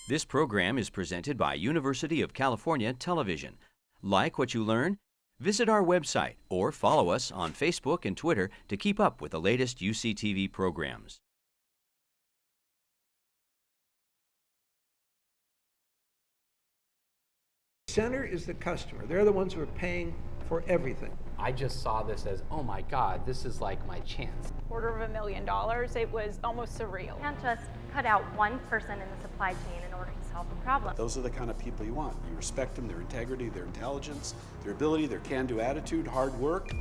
This program is presented by University of California Television. Like what you learn? Visit our website or follow us on Facebook and Twitter to keep up with the latest UCTV programs. Center is the customer. They're the ones who are paying for everything. I just saw this as, oh my God, this is like my chance. $250,000. It was almost surreal. You can't just cut out one person in the supply chain in order to solve a problem. Those are the kind of people you want. You respect them, their integrity, their intelligence, their ability, their can-do attitude, hard work.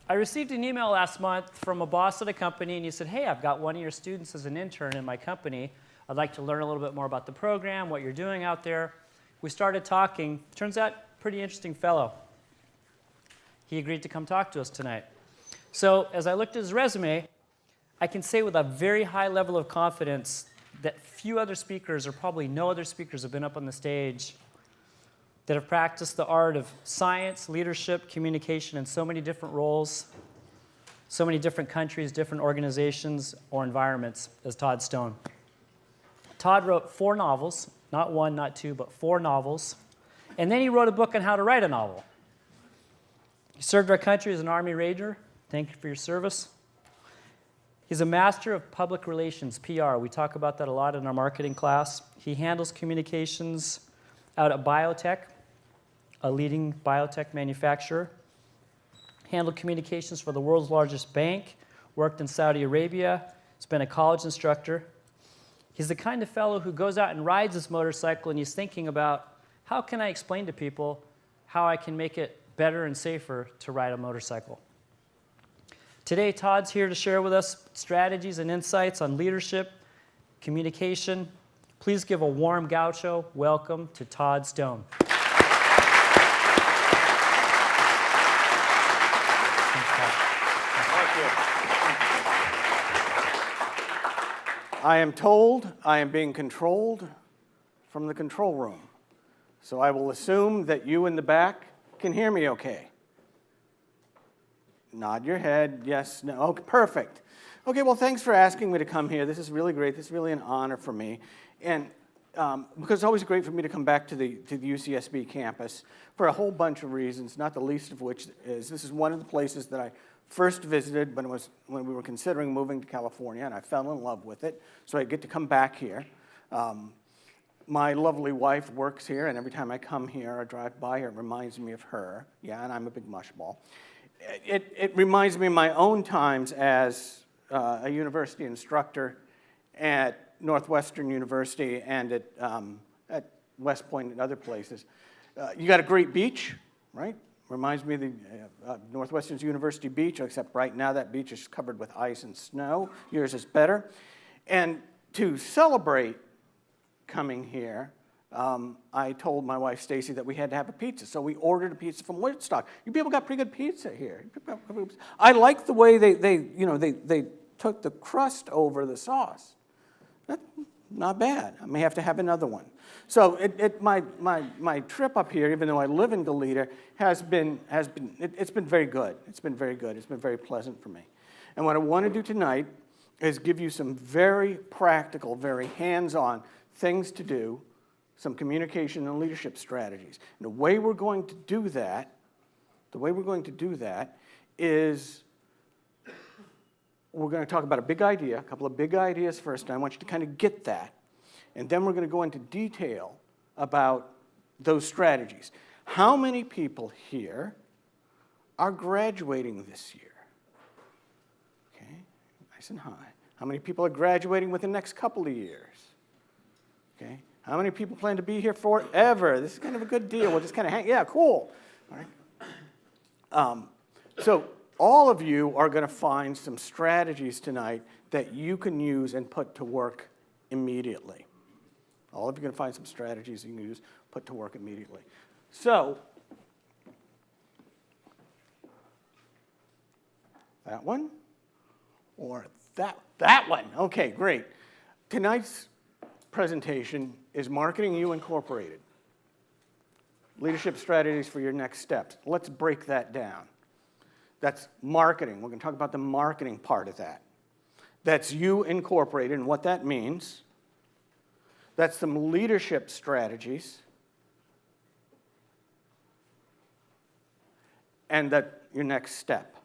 I received an email last month from a boss at a company, and he said, hey, I've got one of your students as an intern in my company. I'd like to learn a little bit more about the program, what you're doing out there. We started talking. Turns out, pretty interesting fellow. He agreed to come talk to us tonight. So as I looked at his resume, I can say with a very high level of confidence that few other speakers, or probably no other speakers, have been up on the stage that have practiced the art of science, leadership, communication in so many different roles, so many different countries, different organizations, or environments as Todd Stone. Todd wrote 4 novels, not 1, not 2, but 4 novels, and then he wrote a book on how to write a novel. He served our country as an Army Ranger. Thank you for your service. He's a master of public relations, PR. We talk about that a lot in our marketing class. He handles communications out at biotech, a leading biotech manufacturer, handled communications for the world's largest bank, worked in Saudi Arabia, has been a college instructor. He's the kind of fellow who goes out and rides his motorcycle and he's thinking about, how can I explain to people how I can make it better and safer to ride a motorcycle? Today, Todd's here to share with us strategies and insights on leadership, communication. Please give a warm gaucho welcome to Todd Stone. I am told I am being controlled from the control room, so I will assume that you in the back can hear me okay. Nod your head, yes, no, okay, perfect. Okay, well, thanks for asking me to come here. This is really great. This is really an honor for me. And because it's always great for me to come back to the UCSB campus for a whole bunch of reasons, not the least of which is this is one of the places that I first visited when we were considering moving to California, and I fell in love with it, so I get to come back here. My lovely wife works here, and every time I come here or drive by here, it reminds me of her. Yeah, and I'm a big mushball. It reminds me of my own times as a university instructor at Northwestern University and at West Point and other places. You got a great beach, right? Reminds me of the Northwestern University beach, except right now that beach is covered with ice and snow. Yours is better. And to celebrate coming here, I told my wife, Stacy, that we had to have a pizza. So we ordered a pizza from Woodstock. You people got pretty good pizza here. I like the way they took the crust over the sauce. That's not bad. I may have to have another one. So my trip up here, even though I live in Goleta, it's been very good. It's been very good. It's been very pleasant for me. And what I want to do tonight is give you some very practical, very hands-on things to do, some communication and leadership strategies. And the way we're going to do that is we're going to talk about a big idea, a couple of big ideas first, and I want you to kind of get that. And then we're going to go into detail about those strategies. How many people here are graduating this year? Okay, nice and high. How many people are graduating within the next couple of years? Okay, how many people plan to be here forever? This is kind of a good deal. We'll just kind of hang, yeah, cool. All right. So all of you are going to find some strategies tonight that you can use and put to work immediately. All of you are going to find some strategies you can use, put to work immediately. So, that one, or That one. Okay, great. Tonight's presentation is Marketing U Incorporated. Leadership strategies for your next steps. Let's break that down. That's marketing. We're going to talk about the marketing part of that. That's U Incorporated and what that means. That's some leadership strategies. And your next step.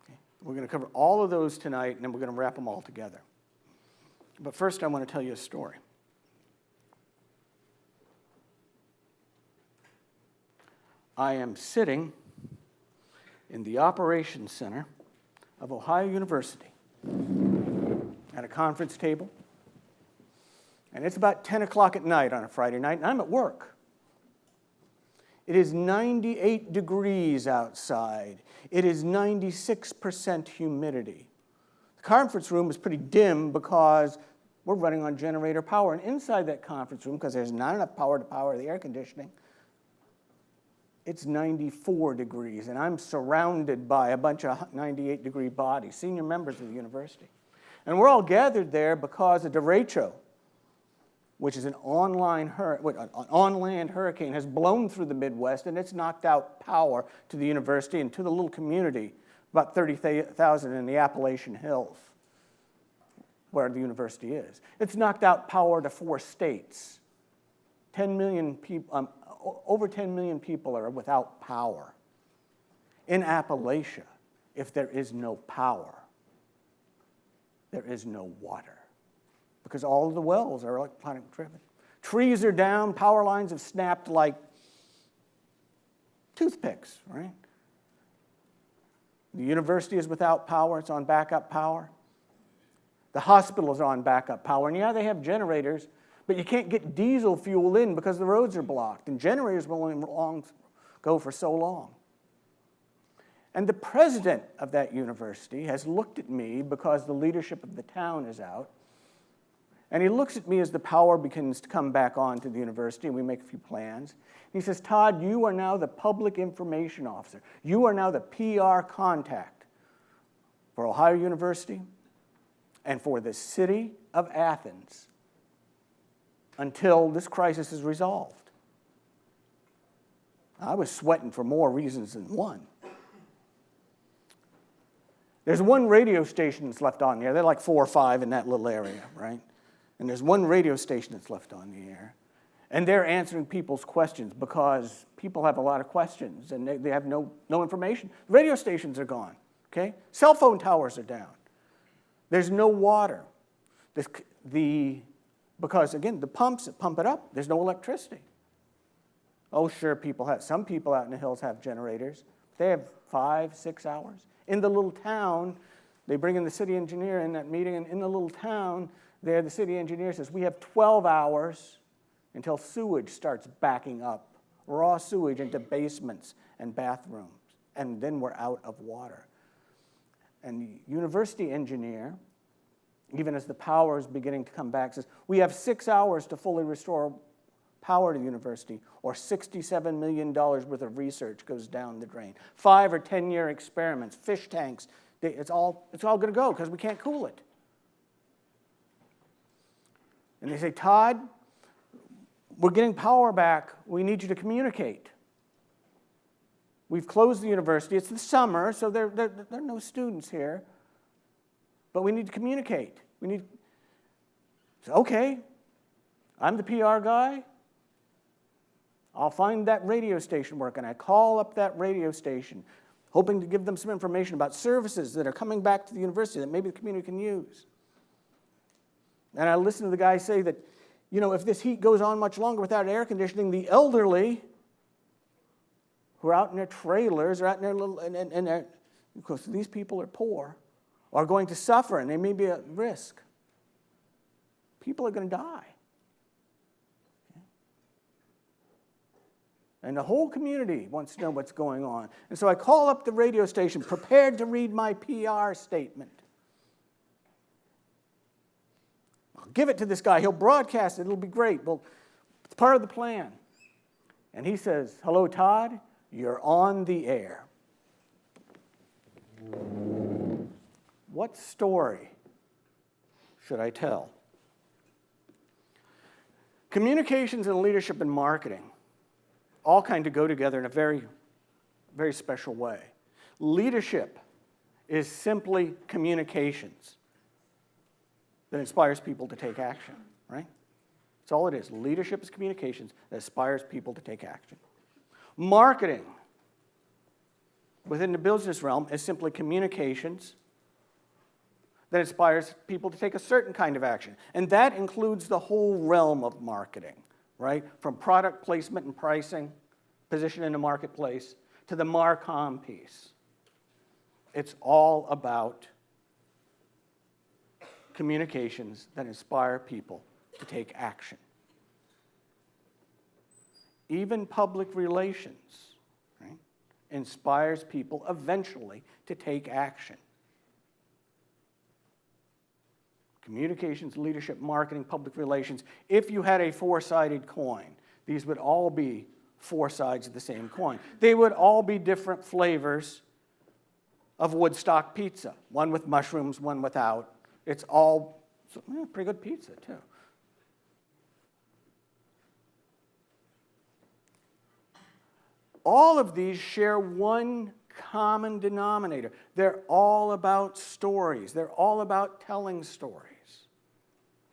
Okay. We're going to cover all of those tonight, and then we're going to wrap them all together. But first, I want to tell you a story. I am sitting in the operations center of Ohio University at a conference table, and it's about 10 o'clock at night on a Friday night, and I'm at work. It is 98 degrees outside. It is 96% humidity. The conference room is pretty dim because we're running on generator power, and inside that conference room, because there's not enough power to power the air conditioning, it's 94 degrees, and I'm surrounded by a bunch of 98-degree bodies, senior members of the university. And we're all gathered there because a derecho, which is an on-land hurricane, has blown through the Midwest, and it's knocked out power to the university and to the little community, about 30,000 in the Appalachian Hills, where the university is. It's knocked out power to 4 states. 10 million people, over 10 million people are without power. In Appalachia, if there is no power, there is no water, because all of the wells are electronic driven. Trees are down, power lines have snapped like toothpicks, right? The university is without power, it's on backup power. The hospital is on backup power, and yeah, they have generators, but you can't get diesel fuel in because the roads are blocked, and generators will only go for so long. And the president of that university has looked at me because the leadership of the town is out, and he looks at me as the power begins to come back on to the university, and we make a few plans. He says, Todd, you are now the public information officer. You are now the PR contact for Ohio University and for the city of Athens until this crisis is resolved. I was sweating for more reasons than one. There's one radio station that's left on the air. There are like 4 or 5 in that little area, right? And there's one radio station that's left on the air. And they're answering people's questions because people have a lot of questions and they have no information. Radio stations are gone, okay? Cell phone towers are down. There's no water. Because, again, the pumps that pump it up, there's no electricity. Oh, sure, some people out in the hills have generators. They have 5, 6 hours. In the little town, they bring in the city engineer in that meeting, and in the little town, there the city engineer says, we have 12 hours until sewage starts backing up, raw sewage into basements and bathrooms, and then we're out of water. And the university engineer, even as the power is beginning to come back, says, we have 6 hours to fully restore power to the university, or $67 million worth of research goes down the drain. 5 or 10-year experiments, fish tanks, it's all going to go because we can't cool it. And they say, Todd, we're getting power back. We need you to communicate. We've closed the university. It's the summer, so there are no students here. But we need to communicate. Okay, I'm the PR guy. I'll find that radio station working. I call up that radio station, hoping to give them some information about services that are coming back to the university that maybe the community can use. And I listen to the guy say that, if this heat goes on much longer without air conditioning, the elderly who are out in their trailers or out in their little, and because these people are poor, are going to suffer, and they may be at risk. People are going to die. And the whole community wants to know what's going on. And so I call up the radio station, prepared to read my PR statement. I'll give it to this guy. He'll broadcast it. It'll be great. Well, it's part of the plan. And he says, hello, Todd. You're on the air. What story should I tell? Communications and leadership and marketing all kind of go together in a very, very special way. Leadership is simply communications that inspires people to take action, right? That's all it is. Leadership is communications that inspires people to take action. Marketing within the business realm is simply communications that inspires people to take a certain kind of action. And that includes the whole realm of marketing, right? From product placement and pricing, position in the marketplace, to the Marcom piece. It's all about communications that inspire people to take action. Even public relations, right, inspires people eventually to take action. Communications, leadership, marketing, public relations. If you had a four-sided coin, these would all be four sides of the same coin. They would all be different flavors of Woodstock pizza. One with mushrooms, one without. It's all pretty good pizza, too. All of these share one common denominator. They're all about stories. They're all about telling stories.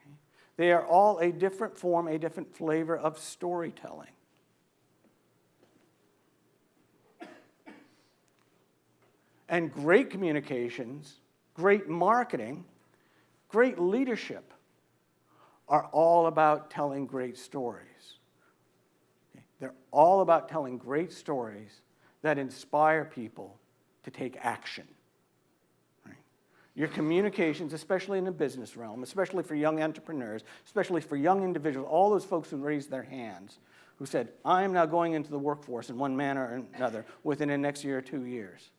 Okay? They are all a different form, a different flavor of storytelling. And great communications, great marketing, great leadership are all about telling great stories. Okay? They're all about telling great stories that inspire people to take action. Right? Your communications, especially in the business realm, especially for young entrepreneurs, especially for young individuals, all those folks who raised their hands, who said, I am now going into the workforce in one manner or another within the next year or 2 years.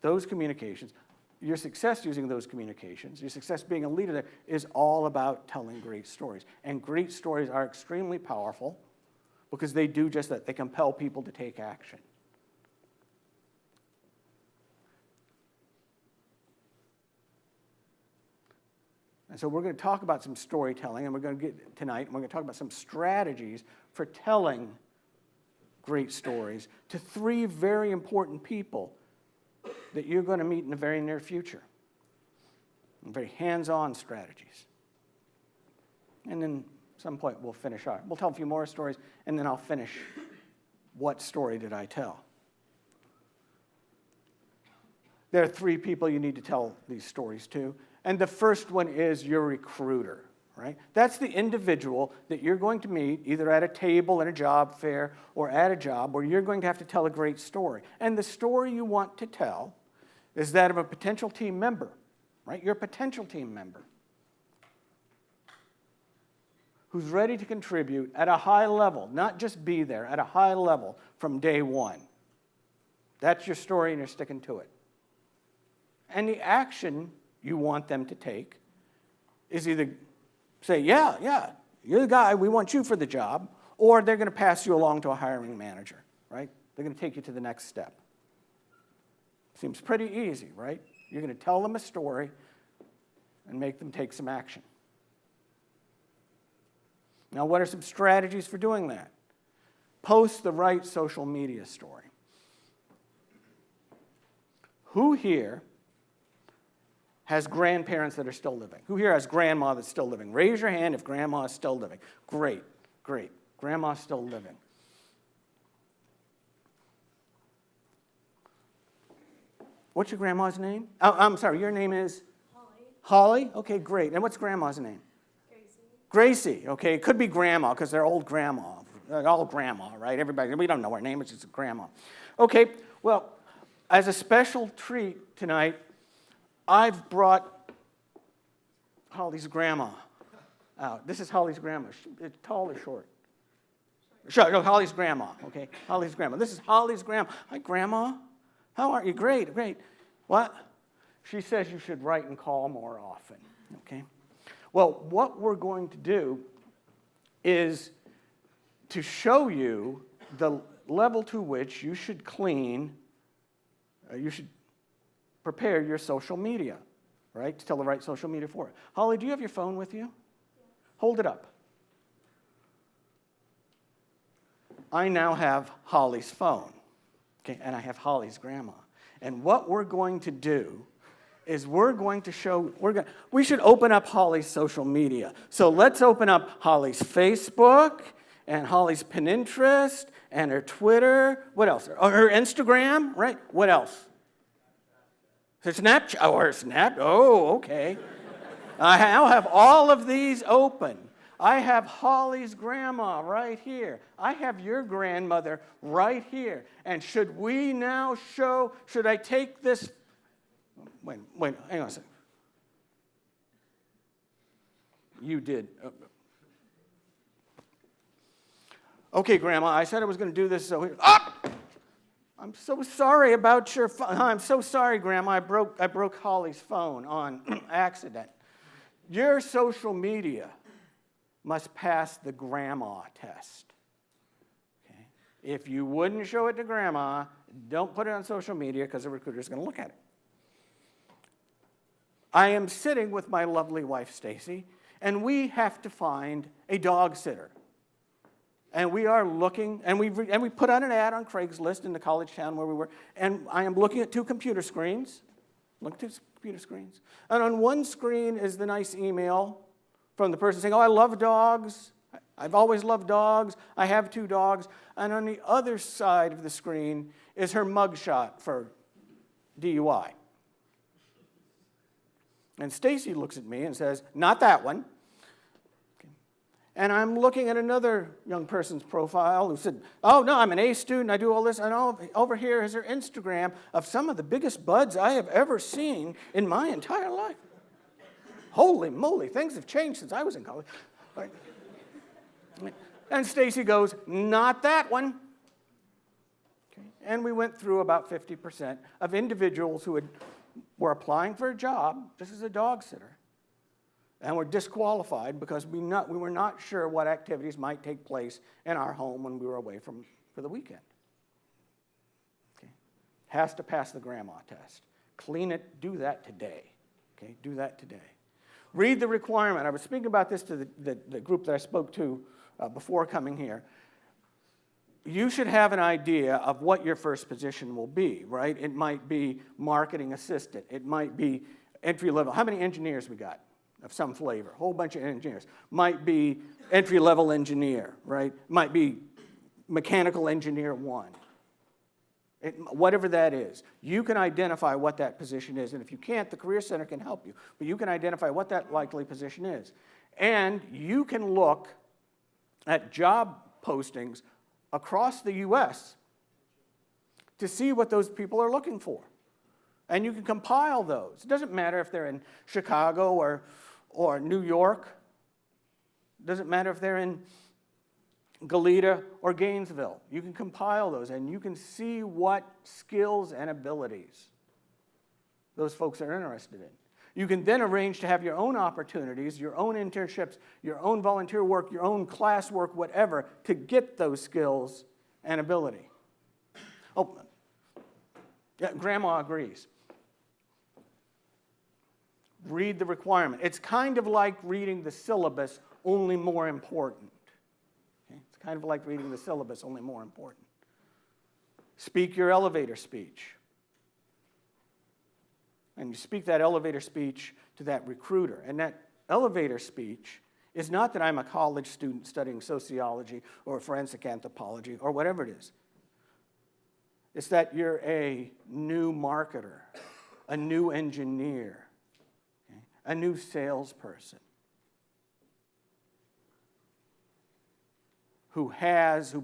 Those communications, your success using those communications, your success being a leader there, is all about telling great stories. And great stories are extremely powerful because they do just that. They compel people to take action. And so we're going to talk about some storytelling, and we're going to get tonight, and we're going to talk about some strategies for telling great stories to three very important people that you're going to meet in the very near future. And very hands-on strategies. And then at some point we'll finish our, we'll tell a few more stories, and then I'll finish what story did I tell. There are three people you need to tell these stories to. And the first one is your recruiter, right? That's the individual that you're going to meet either at a table, at a job fair, or at a job where you're going to have to tell a great story. And the story you want to tell is that of a potential team member, right? You're a potential team member who's ready to contribute at a high level, not just be there, at a high level from day one. That's your story, and you're sticking to it. And the action you want them to take is either say, yeah, you're the guy, we want you for the job, or they're going to pass you along to a hiring manager, right? They're going to take you to the next step. Seems pretty easy, right? You're going to tell them a story and make them take some action. Now, what are some strategies for doing that? Post the right social media story. Who here has grandparents that are still living? Who here has grandma that's still living? Raise your hand if grandma is still living. Great, great. Grandma's still living. What's your grandma's name? Oh, I'm sorry, your name is? Holly. Holly? Okay, great. And what's grandma's name? Gracie. Okay, it could be grandma because they're old grandma. All grandma, right? Everybody, we don't know her name, it's just grandma. Okay, well, as a special treat tonight, I've brought Holly's grandma out. This is Holly's grandma. It's tall or short? Short. No, Holly's grandma. Okay, Holly's grandma. This is Holly's grandma. Hi, Grandma. How are you? Great, great. What? She says you should write and call more often. Okay. Well, what we're going to do is to show you the level to which you should clean You should prepare your social media, right? To tell the right social media for it. Holly, do you have your phone with you? Hold it up. I now have Holly's phone, okay, and I have Holly's grandma. And what we're going to do is we're going to show, we should open up Holly's social media. So let's open up Holly's Facebook and Holly's Pinterest and her Twitter. What else? Oh, her Instagram, right? What else? Her Snapchat. Oh, her Snap. Oh, okay. I'll have all of these open. I have Holly's grandma right here. I have your grandmother right here. And should we now show, should I take this? Wait, hang on a second. You did. Okay, Grandma, I said I was going to do this, so... Ah! I'm so sorry about your phone. I'm so sorry, Grandma. I broke Holly's phone on accident. Your social media must pass the grandma test. Okay? If you wouldn't show it to Grandma, don't put it on social media because the recruiter's going to look at it. I am sitting with my lovely wife, Stacy, and we have to find a dog sitter. And we are looking, and we put out an ad on Craigslist in the college town where we were, and I am looking at two computer screens. Look at two computer screens. And on one screen is the nice email from the person saying, oh, I love dogs. I've always loved dogs. I have 2 dogs. And on the other side of the screen is her mugshot for DUI. And Stacy looks at me and says, not that one. Okay. And I'm looking at another young person's profile who said, oh, no, I'm an A student. I do all this. And over here is her Instagram of some of the biggest buds I have ever seen in my entire life. Holy moly, things have changed since I was in college. Right. And Stacy goes, not that one. Okay. And we went through about 50% of individuals who were applying for a job, just as a dog sitter, and were disqualified because we were not sure what activities might take place in our home when we were away for the weekend. Okay. Has to pass the grandma test. Clean it, do that today. Okay, do that today. Read the requirement. I was speaking about this to the group that I spoke to before coming here. You should have an idea of what your first position will be, right? It might be marketing assistant. It might be entry level. How many engineers we got of some flavor? A whole bunch of engineers. Might be entry level engineer, right? Might be mechanical engineer 1. Whatever that is, you can identify what that position is. And if you can't, the Career Center can help you. But you can identify what that likely position is. And you can look at job postings across the U.S. to see what those people are looking for. And you can compile those. It doesn't matter if they're in Chicago or New York. It doesn't matter if they're in Goleta or Gainesville. You can compile those and you can see what skills and abilities those folks are interested in. You can then arrange to have your own opportunities, your own internships, your own volunteer work, your own class work, whatever, to get those skills and ability. Oh, yeah, Grandma agrees. Read the requirement. It's kind of like reading the syllabus, only more important. Okay? It's kind of like reading the syllabus, only more important. Speak your elevator speech. And you speak that elevator speech to that recruiter. And that elevator speech is not that I'm a college student studying sociology or forensic anthropology or whatever it is. It's that you're a new marketer, a new engineer, okay, a new salesperson who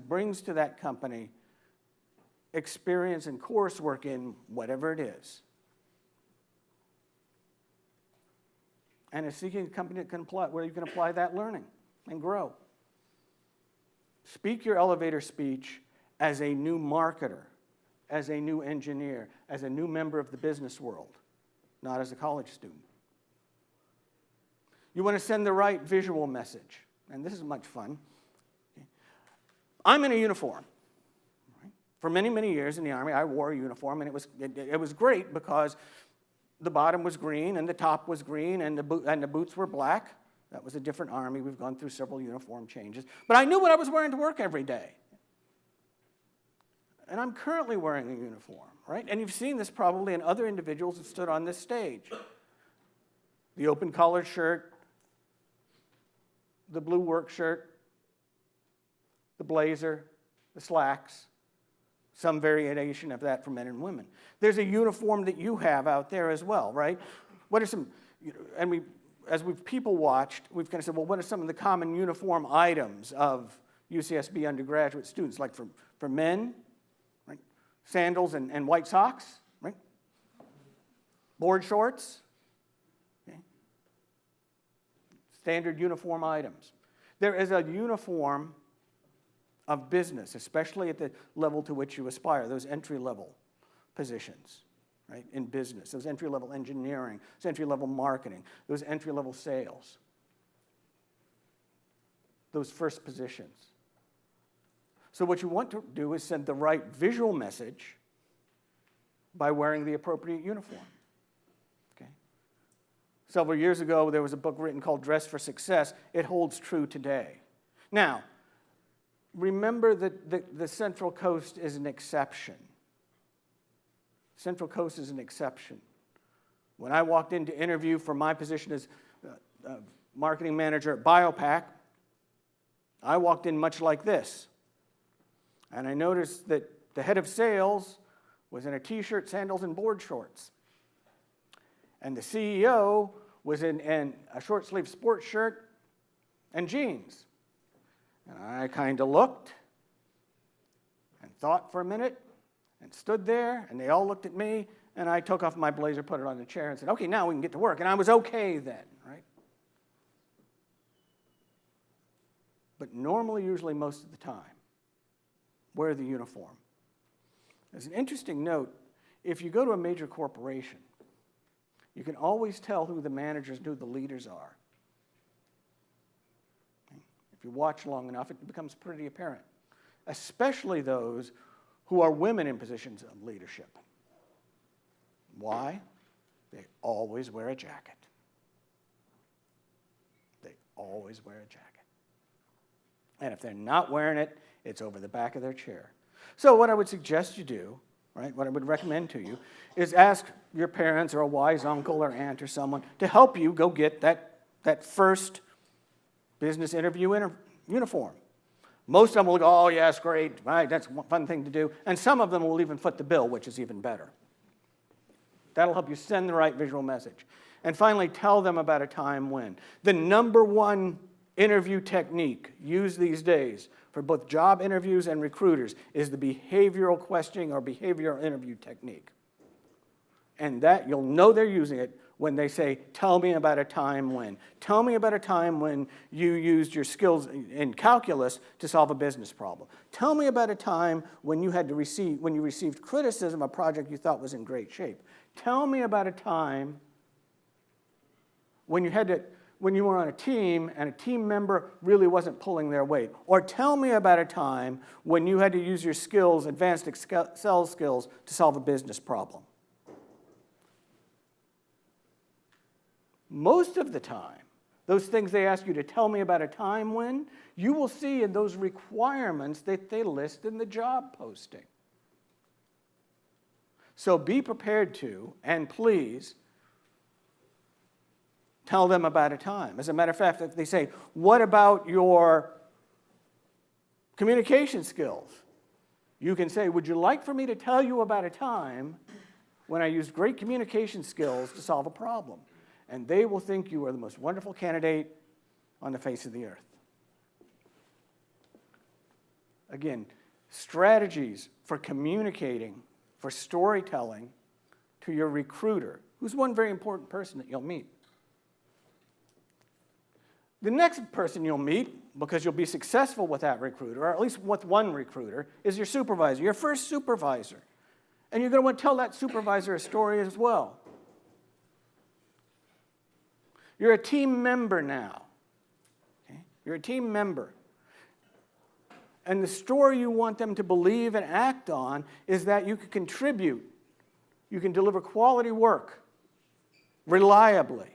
brings to that company experience and coursework in whatever it is. And is seeking a company that can apply, where you can apply that learning and grow. Speak your elevator speech as a new marketer, as a new engineer, as a new member of the business world, not as a college student. You want to send the right visual message, and this is much fun. Okay. I'm in a uniform. Right? For many, many years in the Army, I wore a uniform, and it was great because the bottom was green and the top was green and the boots were black. That was a different Army. We've gone through several uniform changes. But I knew what I was wearing to work every day. And I'm currently wearing a uniform, right? And you've seen this probably in other individuals who stood on this stage. The open collared shirt, the blue work shirt, the blazer, the slacks, some variation of that for men and women. There's a uniform that you have out there as well, right? What are some, and as we've people watched, we've kind of said, well, what are some of the common uniform items of UCSB undergraduate students? Like for men, right? Sandals and white socks, right? Board shorts, okay? Standard uniform items. There is a uniform of business, especially at the level to which you aspire, those entry-level positions, right, in business, those entry-level engineering, those entry-level marketing, those entry-level sales, those first positions. So what you want to do is send the right visual message by wearing the appropriate uniform. Okay? Several years ago, there was a book written called Dress for Success. It holds true today. Now, remember that the Central Coast is an exception. Central Coast is an exception. When I walked in to interview for my position as marketing manager at BioPack, I walked in much like this. And I noticed that the head of sales was in a t-shirt, sandals, and board shorts. And the CEO was in a short-sleeved sports shirt and jeans. And I kind of looked and thought for a minute and stood there, and they all looked at me, and I took off my blazer, put it on the chair, and said, okay, now we can get to work. And I was okay then, right? But normally, usually most of the time, wear the uniform. As an interesting note, if you go to a major corporation, you can always tell who the managers and who the leaders are. If you watch long enough, it becomes pretty apparent, especially those who are women in positions of leadership. Why? They always wear a jacket. They always wear a jacket. And if they're not wearing it, it's over the back of their chair. So what I would suggest you do, right, what I would recommend to you, is ask your parents or a wise uncle or aunt or someone to help you go get that first business interview uniform. Most of them will go, oh, yes, great, right, that's a fun thing to do. And some of them will even foot the bill, which is even better. That'll help you send the right visual message. And finally, tell them about a time when. The number one interview technique used these days for both job interviews and recruiters is the behavioral questioning or behavioral interview technique. And that, you'll know they're using it when they say, tell me about a time when. Tell me about a time when you used your skills in calculus to solve a business problem. Tell me about a time when you received criticism of a project you thought was in great shape. Tell me about a time when you were on a team and a team member really wasn't pulling their weight. Or tell me about a time when you had to use your skills, advanced Excel skills, to solve a business problem. Most of the time, those things they ask you to tell me about a time when, you will see in those requirements that they list in the job posting. So be prepared to, and please, tell them about a time. As a matter of fact, if they say, what about your communication skills? You can say, would you like for me to tell you about a time when I used great communication skills to solve a problem? And they will think you are the most wonderful candidate on the face of the earth. Again, strategies for communicating, for storytelling to your recruiter, who's one very important person that you'll meet. The next person you'll meet, because you'll be successful with that recruiter, or at least with one recruiter, is your supervisor, your first supervisor. And you're going to want to tell that supervisor a story as well. You're a team member now. Okay? You're a team member. And the story you want them to believe and act on is that you can contribute. You can deliver quality work reliably.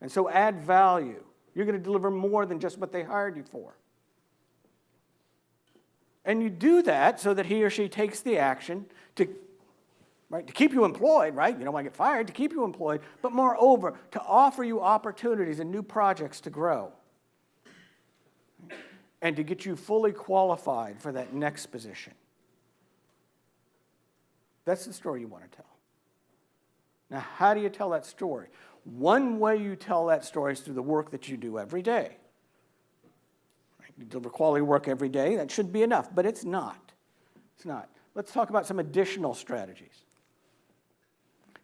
And so add value. You're going to deliver more than just what they hired you for. And you do that so that he or she takes the action to keep you employed, right? You don't want to get fired, to keep you employed, but moreover, to offer you opportunities and new projects to grow and to get you fully qualified for that next position. That's the story you want to tell. Now, how do you tell that story? One way you tell that story is through the work that you do every day. You deliver quality work every day. That should be enough, but it's not. It's not. Let's talk about some additional strategies.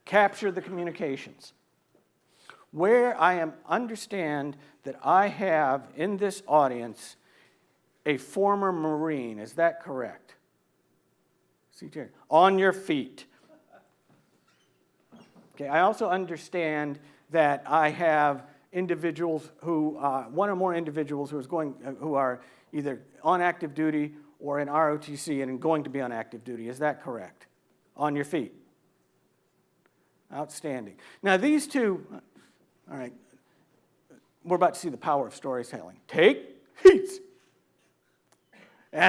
Capture the communications. Where I understand that I have in this audience a former Marine, is that correct? On your feet. Okay, I also understand that I have individuals who, one or more individuals who are either on active duty or in ROTC and going to be on active duty. Is that correct? On your feet. Outstanding. Now these two, all right, we're about to see the power of storytelling. Take heat.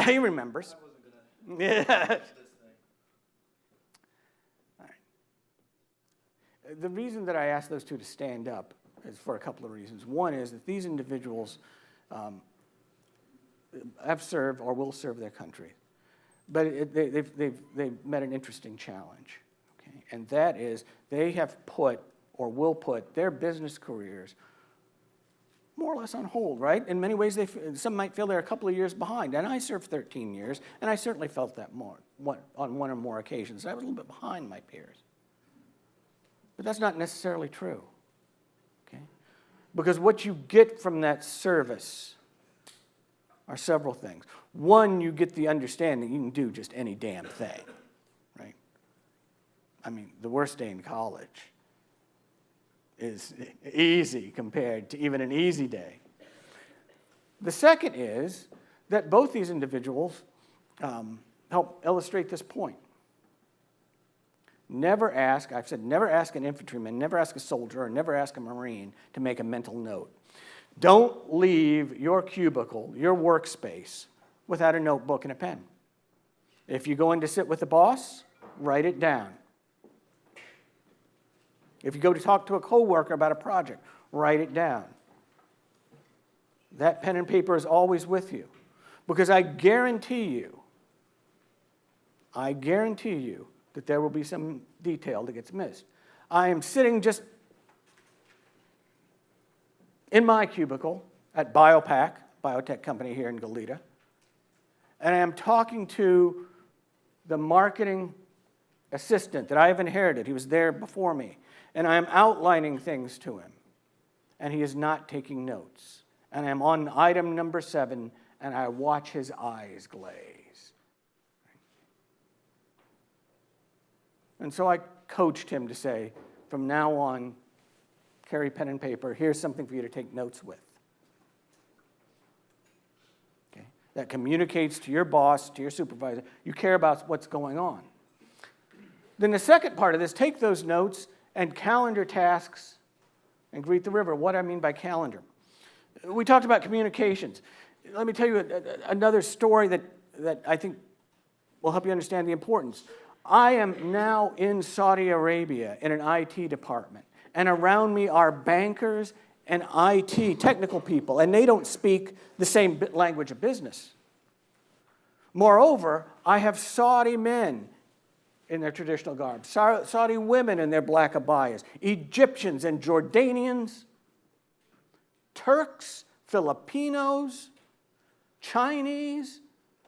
He remembers. Yeah. All right. The reason that I asked those two to stand up is for a couple of reasons. One is that these individuals have served or will serve their country, but they've met an interesting challenge, okay? And that is they have put or will put their business careers more or less on hold, right? In many ways, some might feel they're a couple of years behind, and I served 13 years, and I certainly felt that on one or more occasions. I was a little bit behind my peers. But that's not necessarily true. Because what you get from that service are several things. One, you get the understanding you can do just any damn thing, right? I mean, the worst day in college is easy compared to even an easy day. The second is that both these individuals help illustrate this point. Never ask an infantryman, never ask a soldier, or never ask a Marine to make a mental note. Don't leave your cubicle, your workspace, without a notebook and a pen. If you go in to sit with the boss, write it down. If you go to talk to a coworker about a project, write it down. That pen and paper is always with you. Because I guarantee you that there will be some detail that gets missed. I am sitting just in my cubicle at BioPac, biotech company here in Goleta, and I am talking to the marketing assistant that I have inherited. He was there before me, and I am outlining things to him, and he is not taking notes. And I am on item number 7, and I watch his eyes glaze. And so I coached him to say, from now on, carry pen and paper. Here's something for you to take notes with. Okay? That communicates to your boss, to your supervisor. You care about what's going on. Then the second part of this, take those notes and calendar tasks and greet the river. What I mean by calendar. We talked about communications. Let me tell you another story that I think will help you understand the importance. I am now in Saudi Arabia in an IT department, and around me are bankers and IT technical people, and they don't speak the same language of business. Moreover, I have Saudi men in their traditional garb, Saudi women in their black abayas, Egyptians and Jordanians, Turks, Filipinos, Chinese,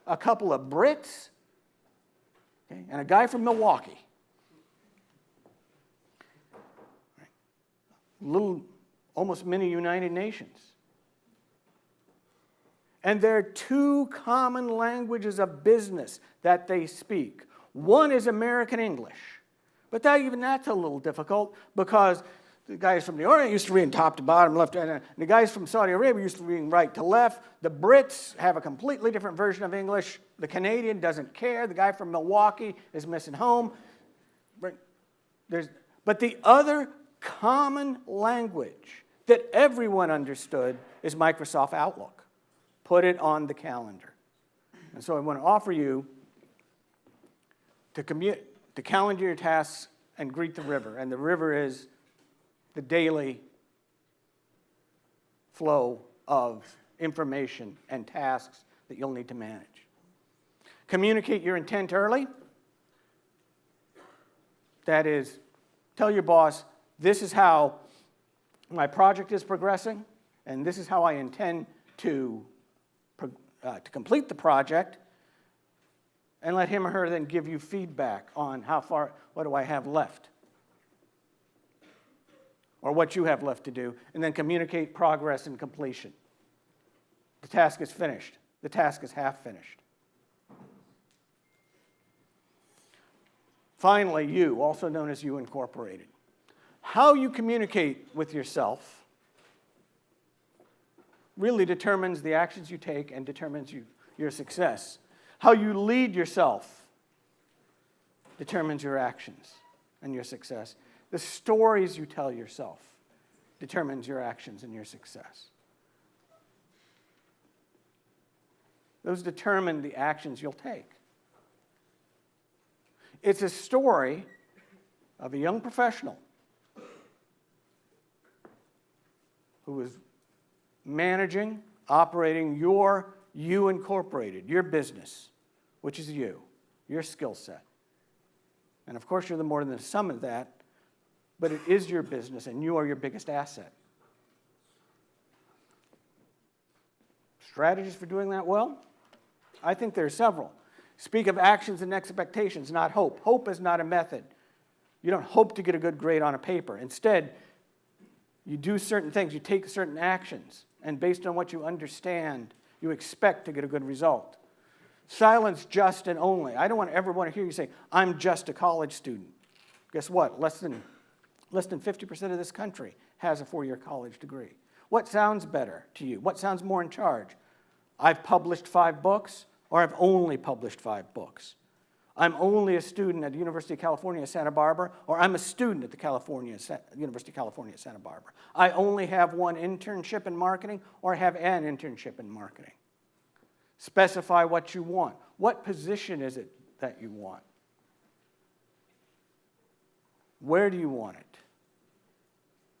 a couple of Brits, okay, and a guy from Milwaukee. Little, almost mini United Nations. And there are two common languages of business that they speak. One is American English, but that's a little difficult because The guys from the Orient used to read top to bottom, left to right. And the guys from Saudi Arabia used to read right to left. The Brits have a completely different version of English. The Canadian doesn't care. The guy from Milwaukee is missing home. But the other common language that everyone understood is Microsoft Outlook. Put it on the calendar. And so I want to offer you to calendar your tasks and greet the river. And the river is the daily flow of information and tasks that you'll need to manage. Communicate your intent early. That is, tell your boss, this is how my project is progressing, and this is how I intend to complete the project, and let him or her then give you feedback on how far, what do I have left, or what you have left to do, and then communicate progress and completion. The task is finished. The task is half finished. Finally, you, also known as You Incorporated. How you communicate with yourself really determines the actions you take and determines your success. How you lead yourself determines your actions and your success. The stories you tell yourself determines your actions and your success. Those determine the actions you'll take. It's a story of a young professional who was managing, operating You Incorporated, your business, which is you, your skill set. And of course, you're the more than the sum of that, but it is your business, and you are your biggest asset. Strategies for doing that well? I think there are several. Speak of actions and expectations, not hope. Hope is not a method. You don't hope to get a good grade on a paper. Instead, you do certain things, you take certain actions, and based on what you understand, you expect to get a good result. Silence just and only. I don't ever want to hear you say, I'm just a college student. Guess what? Less than 50% of this country has a 4-year college degree. What sounds better to you? What sounds more in charge? I've published 5 books, or I've only published 5 books. I'm only a student at the University of California, Santa Barbara, or I'm a student at the University of California, Santa Barbara. I only have 1 internship in marketing, or I have an internship in marketing. Specify what you want. What position is it that you want? Where do you want it?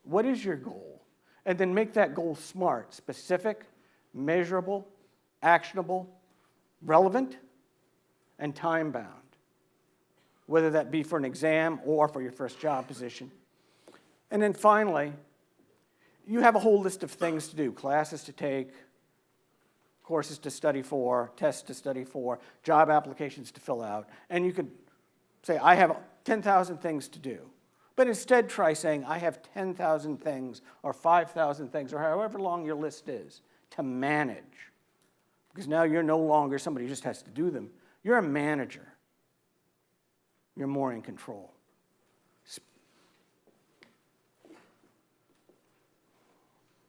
What is your goal? And then make that goal SMART, specific, measurable, actionable, relevant, and time-bound, whether that be for an exam or for your first job position. And then finally, you have a whole list of things to do, classes to take, courses to study for, tests to study for, job applications to fill out, and you could say, I have 10,000 things to do. But instead try saying, I have 10,000 things or 5,000 things or however long your list is to manage. Because now you're no longer somebody who just has to do them. You're a manager. You're more in control.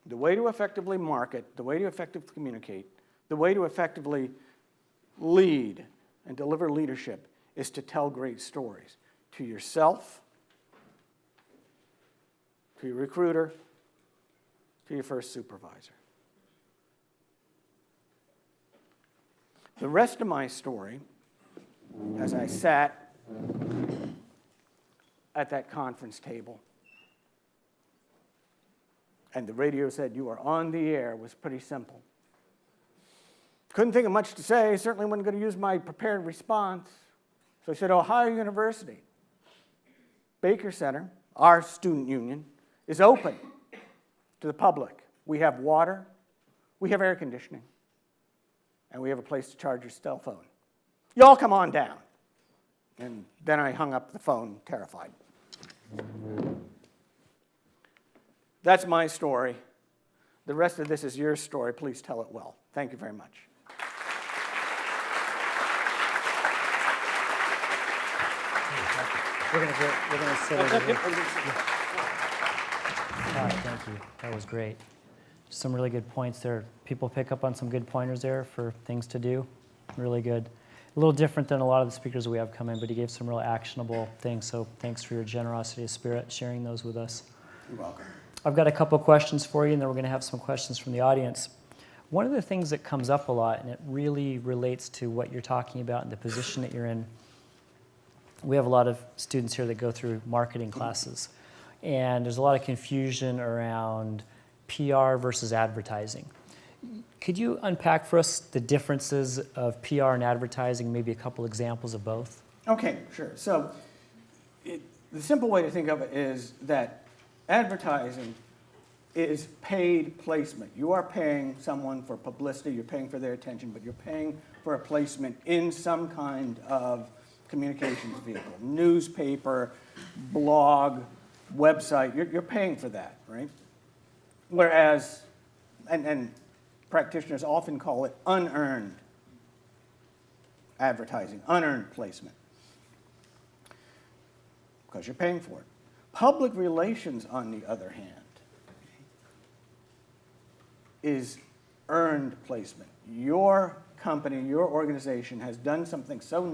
The way to effectively market, the way to effectively communicate, the way to effectively lead and deliver leadership is to tell great stories to yourself, to your recruiter, to your first supervisor. The rest of my story, as I sat at that conference table and the radio said, you are on the air, was pretty simple. Couldn't think of much to say, certainly wasn't going to use my prepared response. So I said, Ohio University, Baker Center, our student union, is open to the public. We have water, we have air conditioning, and we have a place to charge your cell phone. Y'all come on down. And then I hung up the phone, terrified. That's my story. The rest of this is your story. Please tell it well. Thank you very much. We're going to sit over here. Todd, thank you. That was great. Some really good points there. People pick up on some good pointers there for things to do. Really good. A little different than a lot of the speakers we have come in, but he gave some real actionable things. So thanks for your generosity of spirit sharing those with us. You're welcome. I've got a couple questions for you, and then we're going to have some questions from the audience. One of the things that comes up a lot, and it really relates to what you're talking about and the position that you're in, we have a lot of students here that go through marketing classes, and there's a lot of confusion around PR versus advertising. Could you unpack for us the differences of PR and advertising, maybe a couple examples of both? Okay, sure. So the simple way to think of it is that advertising is paid placement. You are paying someone for publicity, you're paying for their attention, but you're paying for a placement in some kind of communications vehicle, newspaper, blog, website. You're paying for that, right? Whereas, and practitioners often call it unearned advertising, unearned placement, because you're paying for it. Public relations, on the other hand, is earned placement. Your company, your organization has done something so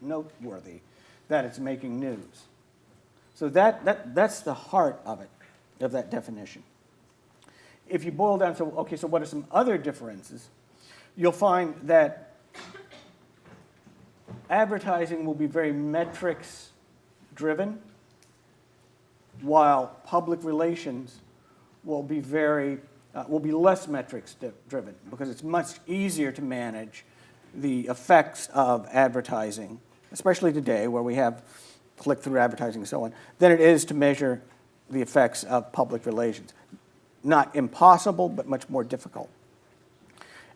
noteworthy that it's making news. So that's the heart of it, of that definition. If you boil down, so what are some other differences? You'll find that advertising will be very metrics driven, while public relations will be less metrics driven, because it's much easier to manage the effects of advertising, especially today where we have click-through advertising and so on, than it is to measure the effects of public relations. Not impossible, but much more difficult.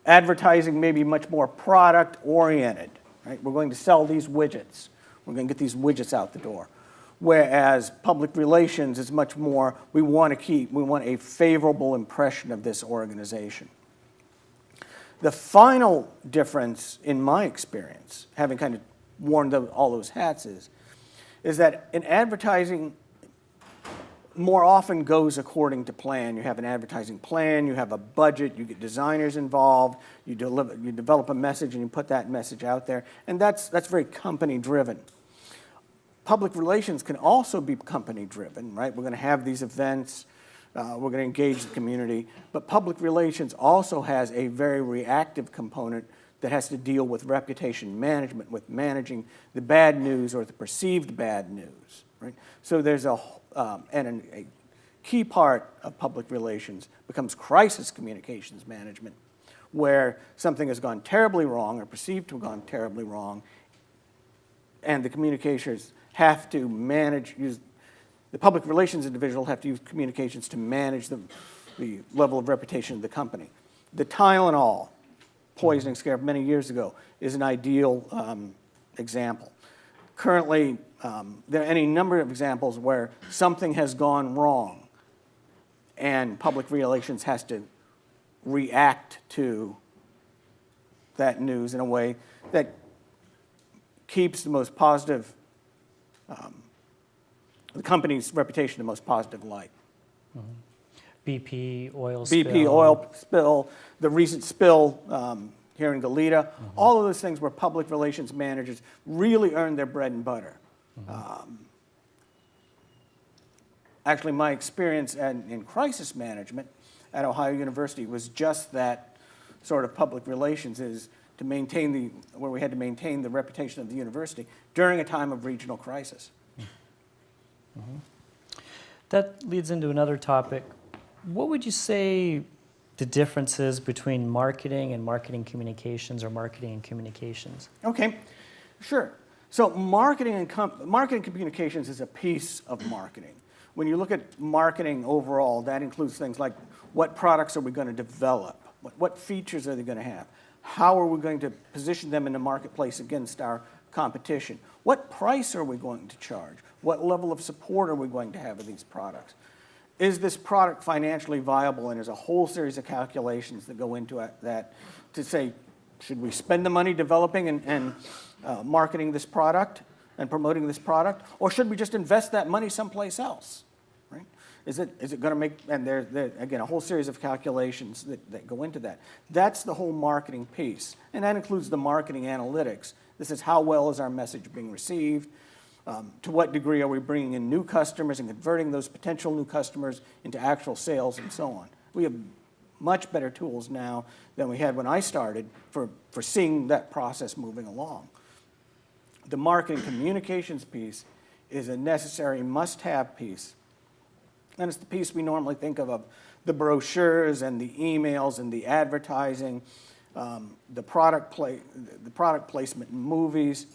Advertising may be much more product-oriented, right? We're going to sell these widgets. We're going to get these widgets out the door. Whereas public relations is much more, we want a favorable impression of this organization. The final difference, in my experience, having kind of worn all those hats, is that in advertising, more often goes according to plan. You have an advertising plan, you have a budget, you get designers involved, you develop a message and you put that message out there, and that's very company driven. Public relations can also be company driven, right? We're going to have these events, we're going to engage the community, but public relations also has a very reactive component that has to deal with reputation management, with managing the bad news or the perceived bad news, right? So there's a key part of public relations becomes crisis communications management, where something has gone terribly wrong or perceived to have gone terribly wrong, and the communicators have to the public relations individual have to use communications to manage the level of reputation of the company. The Tylenol poisoning scare many years ago is an ideal example. Currently, there are any number of examples where something has gone wrong and public relations has to react to that news in a way that keeps the most positive, the company's reputation in the most positive light. Mm-hmm. BP oil spill. BP oil spill, the recent spill here in Goleta, all of those things where public relations managers really earn their bread and butter. Actually, my experience in crisis management at Ohio University was just that sort of public relations, is to maintain where we had to maintain the reputation of the university during a time of regional crisis. That leads into another topic. What would you say the difference is between marketing and marketing communications, or marketing and communications? Okay, sure. So marketing communications is a piece of marketing. When you look at marketing overall, that includes things like what products are we going to develop? What features are they going to have? How are we going to position them in the marketplace against our competition? What price are we going to charge? What level of support are we going to have of these products? Is this product financially viable? And there's a whole series of calculations that go into that to say, should we spend the money developing and marketing this product and promoting this product? Or should we just invest that money someplace else? Right? Is it going to make, and there again, a whole series of calculations that go into that. That's the whole marketing piece, and that includes the marketing analytics. This is how well is our message being received? To what degree are we bringing in new customers and converting those potential new customers into actual sales and so on? We have much better tools now than we had when I started for seeing that process moving along. The marketing communications piece is a necessary must-have piece. And it's the piece we normally think of the brochures and the emails and the advertising, the product placement in movies,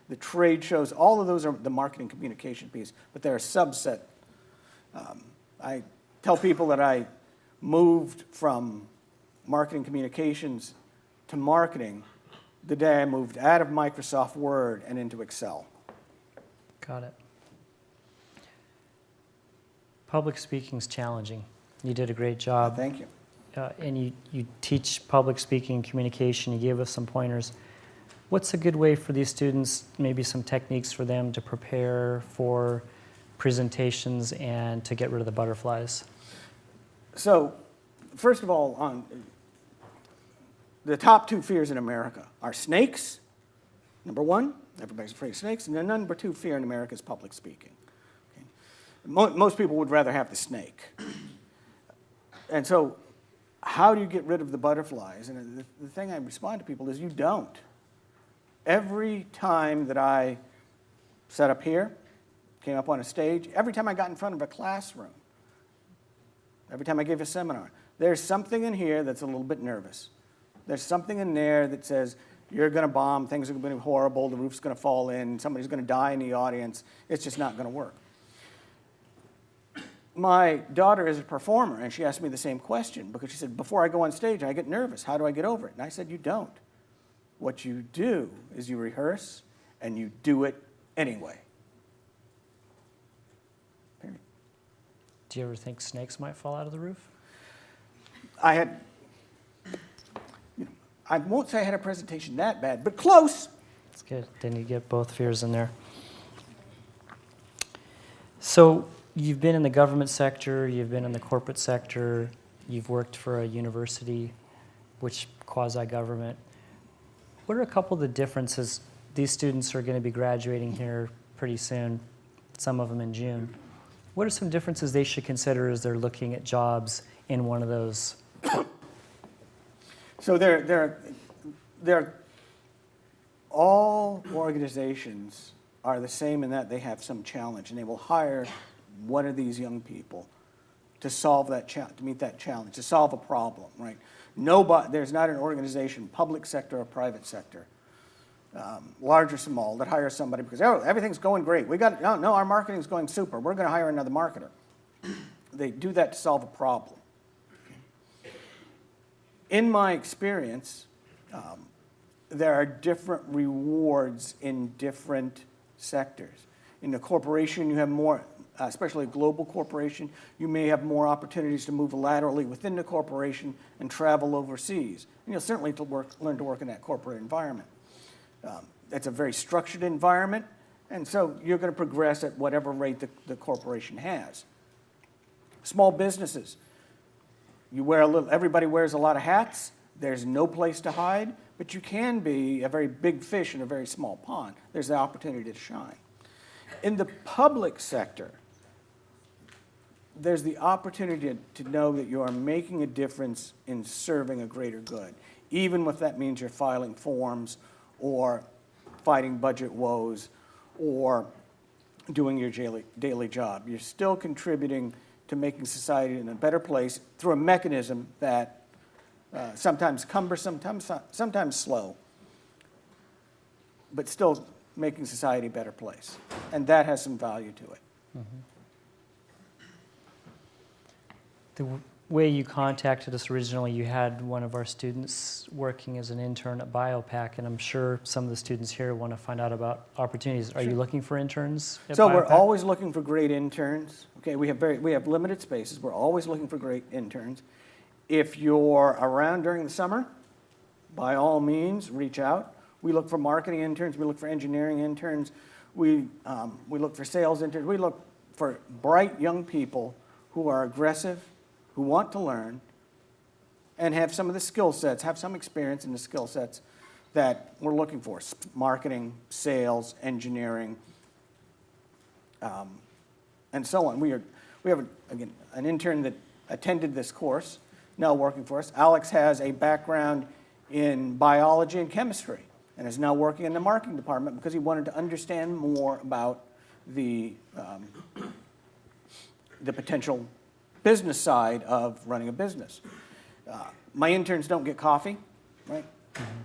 the trade shows. All of those are the marketing communication piece, but they're a subset. I tell people that I moved from marketing communications to marketing the day I moved out of Microsoft Word and into Excel. Got it. Public speaking's challenging. You did a great job. Thank you. And you teach public speaking and communication. You gave us some pointers. What's a good way for these students, maybe some techniques for them to prepare for presentations and to get rid of the butterflies? So, first of all, the top two fears in America are snakes, number one. Everybody's afraid of snakes. And the number two fear in America is public speaking. Okay? Most people would rather have the snake. And so, how do you get rid of the butterflies? And the thing I respond to people is you don't. Every time that I sat up here, came up on a stage, every time I got in front of a classroom, every time I gave a seminar, there's something in here that's a little bit nervous. There's something in there that says, you're going to bomb, things are going to be horrible, the roof's going to fall in, somebody's going to die in the audience, it's just not going to work. My daughter is a performer, and she asked me the same question, because she said, before I go on stage, I get nervous. How do I get over it? And I said, you don't. What you do is you rehearse, and you do it anyway. Period. Do you ever think snakes might fall out of the roof? I won't say I had a presentation that bad, but close. That's good. Then you get both fears in there. So you've been in the government sector, you've been in the corporate sector, you've worked for a university, which quasi-government. What are a couple of the differences? These students are going to be graduating here pretty soon, some of them in June. What are some differences they should consider as they're looking at jobs in one of those? So they're all organizations are the same in that they have some challenge, and they will hire one of these young people to solve that to meet that challenge, to solve a problem, right? There's not an organization, public sector or private sector, large or small, that hires somebody because everything's going great. Our marketing's going super. We're going to hire another marketer. They do that to solve a problem. In my experience, there are different rewards in different sectors. In the corporation, you have more, especially a global corporation, you may have more opportunities to move laterally within the corporation and travel overseas. And you'll certainly learn to work in that corporate environment. It's a very structured environment, and so you're going to progress at whatever rate the corporation has. Small businesses. Everybody wears a lot of hats. There's no place to hide, but you can be a very big fish in a very small pond. There's the opportunity to shine. In the public sector, there's the opportunity to know that you are making a difference in serving a greater good, even if that means you're filing forms or fighting budget woes or doing your daily job. You're still contributing to making society in a better place through a mechanism that sometimes cumbersome, sometimes slow, but still making society a better place. And that has some value to it. Mm-hmm. The way you contacted us originally, you had one of our students working as an intern at BioPack, and I'm sure some of the students here want to find out about opportunities. Are you looking for interns at So BioPack? we're always looking for great interns. Okay, we have limited spaces. We're always looking for great interns. If you're around during the summer, by all means, reach out. We look for marketing interns. We look for engineering interns. We look for sales interns. We look for bright young people who are aggressive, who want to learn, and have some of the skill sets, have some experience in the skill sets that we're looking for: marketing, sales, engineering, and so on. We have, again, an intern that attended this course, now working for us. Alex has a background in biology and chemistry and is now working in the marketing department because he wanted to understand more about the potential business side of running a business. My interns don't get coffee, right?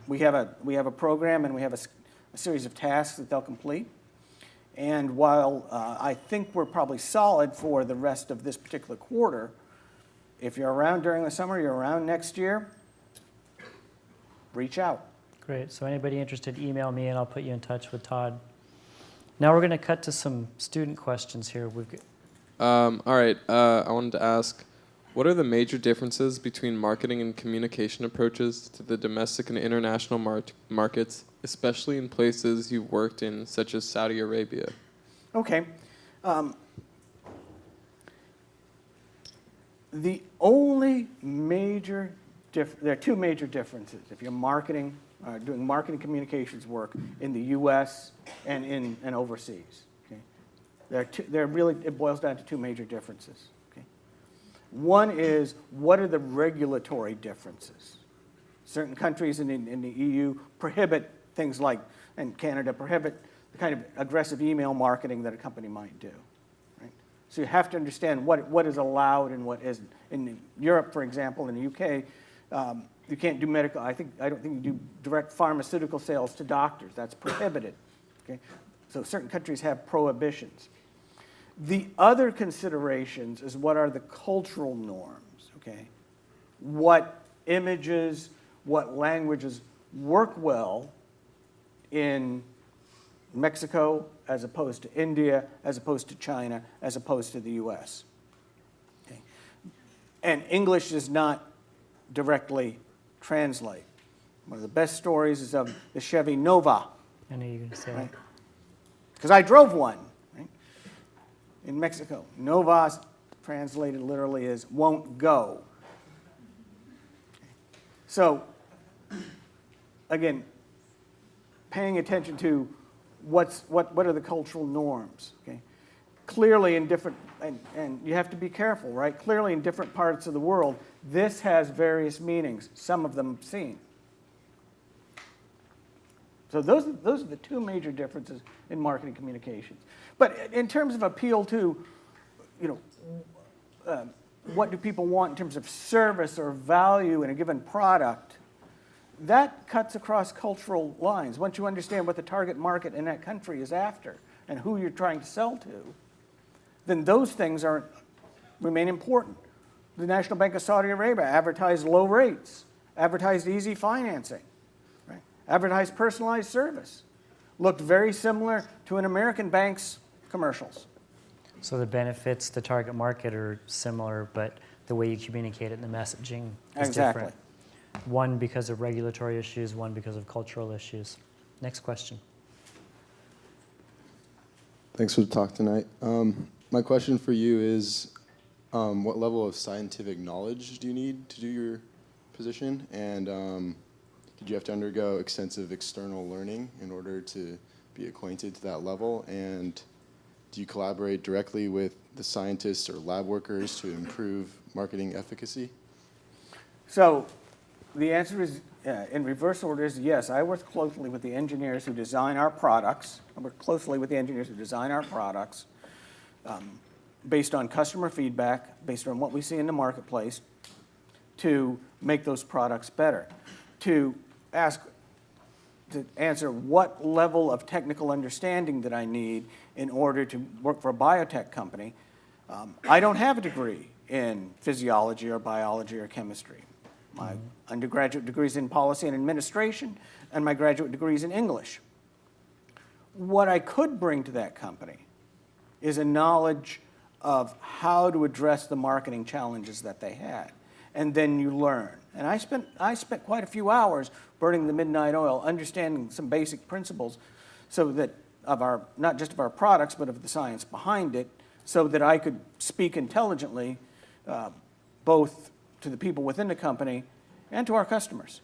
We have a program and we have a series of tasks that they'll complete. And while I think we're probably solid for the rest of this particular quarter, if you're around during the summer, you're around next year, reach out. Great. So anybody interested, email me and I'll put you in touch with Todd. Now we're going to cut to some student questions here. All right. I wanted to ask, what are the major differences between marketing and communication approaches to the domestic and international markets, especially in places you've worked in, such as Saudi Arabia? Okay. The only major there are two major differences if you're doing marketing communications work in the U.S. and overseas. Okay. It boils down to two major differences. Okay. One is, what are the regulatory differences? Certain countries in the EU prohibit things like, and Canada prohibit the kind of aggressive email marketing that a company might do. Right? So you have to understand what is allowed and what isn't. In Europe, for example, in the UK, you can't do medical. I don't think you do direct pharmaceutical sales to doctors. That's prohibited. Okay? So certain countries have prohibitions. The other considerations is, what are the cultural norms? Okay? What images, what languages work well in Mexico as opposed to India, as opposed to China, as opposed to the US. Okay. And English does not directly translate. One of the best stories is of the Chevy Nova. I know you're going to say that. Because I drove one, right, in Mexico. Nova, translated literally, is won't go. So, again, paying attention to what are the cultural norms. Okay? Clearly in different, and you have to be careful, right? Clearly in different parts of the world, this has various meanings, some of them obscene. So those are the two major differences in marketing communications. But in terms of appeal to, what do people want in terms of service or value in a given product, that cuts across cultural lines. Once you understand what the target market in that country is after and who you're trying to sell to, then those things remain important. The National Bank of Saudi Arabia advertised low rates, advertised easy financing, right? Advertised personalized service. Looked very similar to an American bank's commercials. So the benefits, the target market are similar, but the way you communicate it and the messaging is different. One because of regulatory issues, one because of cultural issues. Next question. Thanks for the talk tonight. My question for you is, what level of scientific knowledge do you need to do your position? And did you have to undergo extensive external learning in order to be acquainted to that level? And do you collaborate directly with the scientists or lab workers to improve marketing efficacy? So the answer is, in reverse order, is yes. I work closely with the engineers who design our products. I work closely with the engineers who design our products based on customer feedback, based on what we see in the marketplace, to make those products better. To answer what level of technical understanding that I need in order to work for a biotech company, I don't have a degree in physiology or biology or chemistry. My undergraduate degree is in policy and administration, and my graduate degree is in English. What I could bring to that company is a knowledge of how to address the marketing challenges that they had. And then you learn. And I spent quite a few hours burning the midnight oil, understanding some basic principles, so that not just of our products, but of the science behind it, so that I could speak intelligently both to the people within the company and to our customers.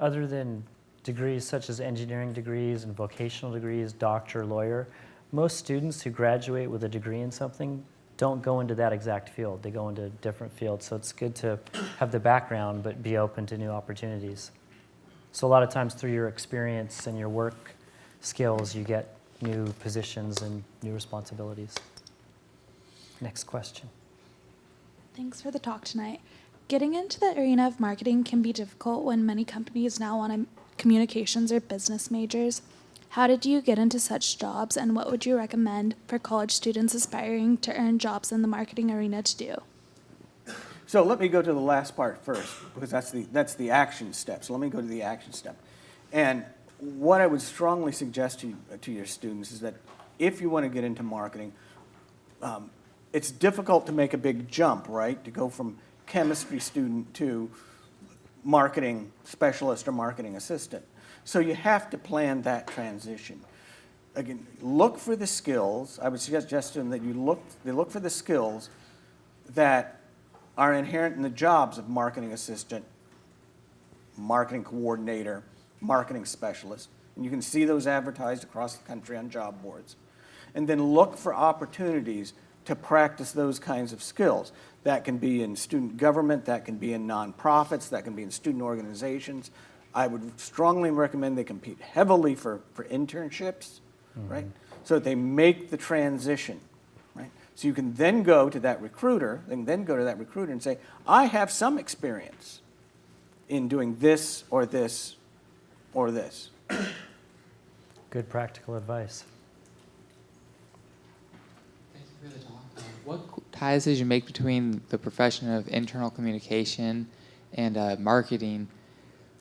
Other than degrees such as engineering degrees and vocational degrees, doctor, lawyer, most students who graduate with a degree in something don't go into that exact field. They go into different fields. So it's good to have the background but be open to new opportunities. So a lot of times through your experience and your work skills, you get new positions and new responsibilities. Next question. Thanks for the talk tonight. Getting into the arena of marketing can be difficult when many companies now want communications or business majors. How did you get into such jobs, and what would you recommend for college students aspiring to earn jobs in the marketing arena to do? So let me go to the last part first, because that's the action step. So let me go to the action step. And what I would strongly suggest to your students is that if you want to get into marketing, it's difficult to make a big jump, right? To go from chemistry student to marketing specialist or marketing assistant. So you have to plan that transition. Again, look for the skills. I would suggest to them that they look for the skills that are inherent in the jobs of marketing assistant, marketing coordinator, marketing specialist. And you can see those advertised across the country on job boards. And then look for opportunities to practice those kinds of skills. That can be in student government, that can be in nonprofits, that can be in student organizations. I would strongly recommend they compete heavily for internships, right? So that they make the transition, right? So you can then go to that recruiter, and say, I have some experience in doing this or this or this. Good practical advice. Thank you for the talk. What ties did you make between the profession of internal communication and marketing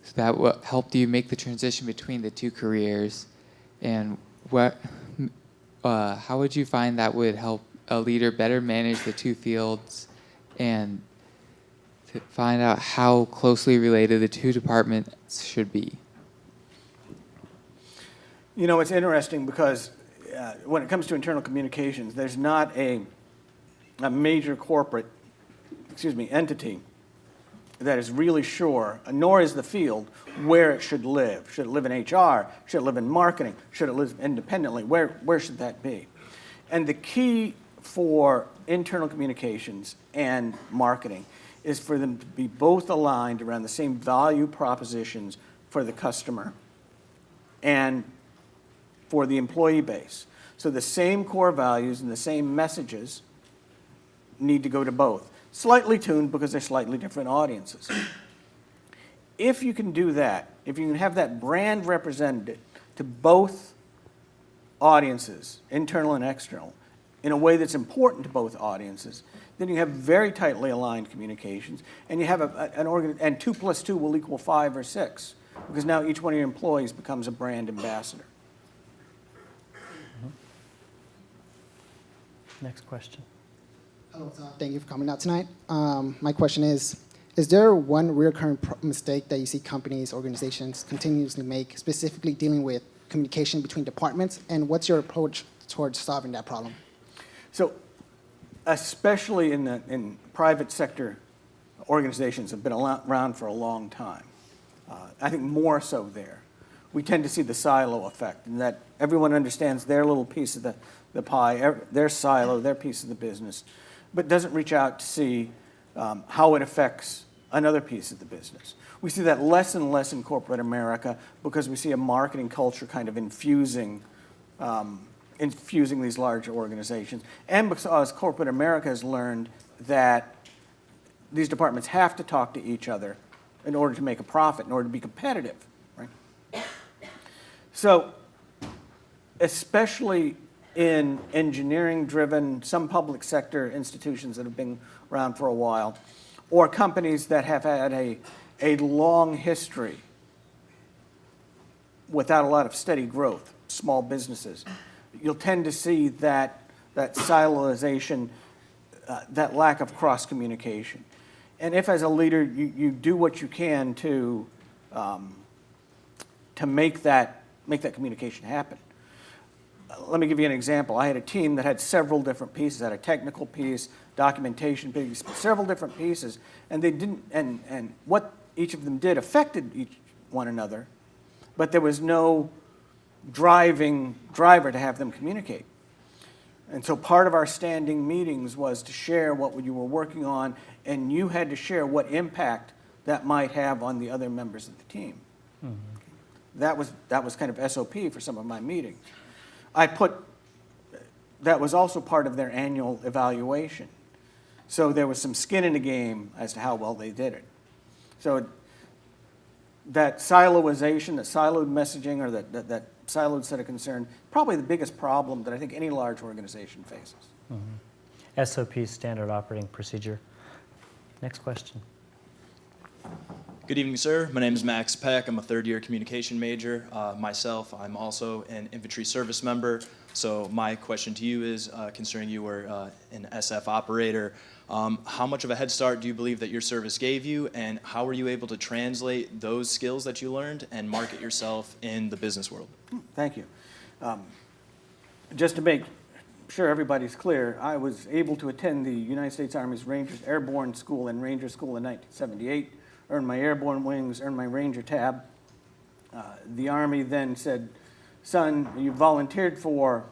so that helped you make the transition between the two careers? And how would you find that would help a leader better manage the two fields and to find out how closely related the two departments should be? You know, it's interesting because when it comes to internal communications, there's not a major corporate, entity that is really sure, nor is the field, where it should live. Should it live in HR? Should it live in marketing? Should it live independently? Where should that be? And the key for internal communications and marketing is for them to be both aligned around the same value propositions for the customer and for the employee base. So the same core values and the same messages need to go to both. Slightly tuned because they're slightly different audiences. If you can do that, if you can have that brand represented to both audiences, internal and external, in a way that's important to both audiences, then you have very tightly aligned communications, and you have and 2 + 2 will equal 5 or 6, because now each one of your employees becomes a brand ambassador. Next question. Hello, Todd. Thank you for coming out tonight. My question is there one recurring mistake that you see companies, organizations continuously make, specifically dealing with communication between departments, and what's your approach towards solving that problem? So, especially in private sector organizations have been around for a long time. I think more so there. We tend to see the silo effect, in that everyone understands their little piece of the pie, their silo, their piece of the business, but doesn't reach out to see how it affects another piece of the business. We see that less and less in corporate America because we see a marketing culture kind of infusing these large organizations. And because corporate America has learned that these departments have to talk to each other in order to make a profit, in order to be competitive, right? So, especially in engineering-driven, some public sector institutions that have been around for a while, or companies that have had a long history without a lot of steady growth, small businesses, you'll tend to see that siloization, that lack of cross-communication. And if, as a leader, you do what you can to make that communication happen. let me give you an example. I had a team that had several different pieces. I had a technical piece, documentation piece, several different pieces, and they didn't. And what each of them did affected one another, but there was no driver to have them communicate. And so part of our standing meetings was to share what you were working on, and you had to share what impact that might have on the other members of the team. That was kind of SOP for some of my meetings. That was also part of their annual evaluation. So there was some skin in the game as to how well they did it. So that siloization, that siloed messaging, or that siloed set of concern, probably the biggest problem that I think any large organization faces. SOP, standard operating procedure. Next question. Good evening, sir. My name is Max Peck. I'm a third-year communication major. Myself, I'm also an infantry service member. So my question to you is, considering you were an SF operator, how much of a head start do you believe that your service gave you, and how were you able to translate those skills that you learned and market yourself in the business world? Thank you. Just to make sure everybody's clear, I was able to attend the United States Army's Rangers Airborne School and Ranger School in 1978, earned my airborne wings, earned my Ranger tab. The Army then said, son, you volunteered for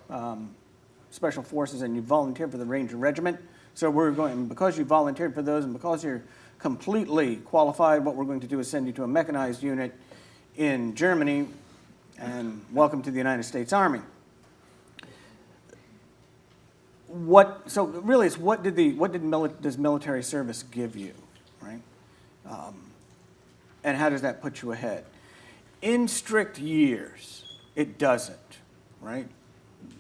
Special Forces and you volunteered for the Ranger Regiment, so we're going, because you volunteered for those and because you're completely qualified, what we're going to do is send you to a mechanized unit in Germany, and welcome to the United States Army. So really it's what does military service give you, right? And how does that put you ahead? In strict years, it doesn't, right?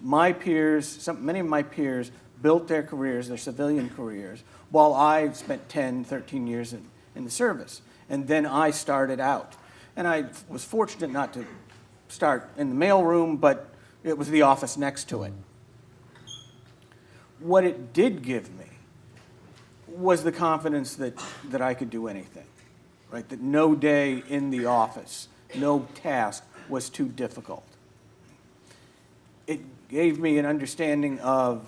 My peers, many of my peers built their careers, their civilian careers, while I spent 10, 13 years in the service. And then I started out. And I was fortunate not to start in the mailroom, but it was the office next to it. What it did give me was the confidence that I could do anything, right? That no day in the office, no task was too difficult. It gave me an understanding of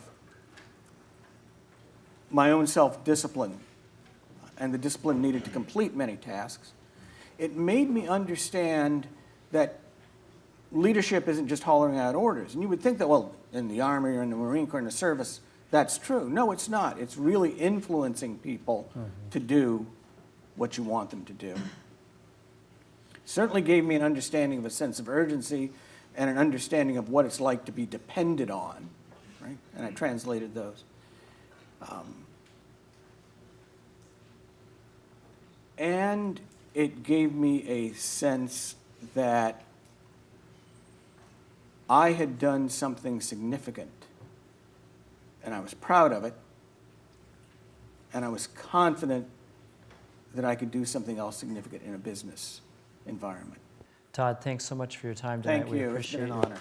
my own self-discipline and the discipline needed to complete many tasks. It made me understand that leadership isn't just hollering out orders. And you would think that, well, in the Army or in the Marine Corps, in the service, that's true. No, it's not. It's really influencing people to do what you want them to do. Certainly gave me an understanding of a sense of urgency and an understanding of what it's like to be depended on, right? And I translated those. And it gave me a sense that I had done something significant, and I was proud of it, and I was confident that I could do something else significant in a business environment. Todd, thanks so much for your time tonight. Thank you. We appreciate It's been an honor.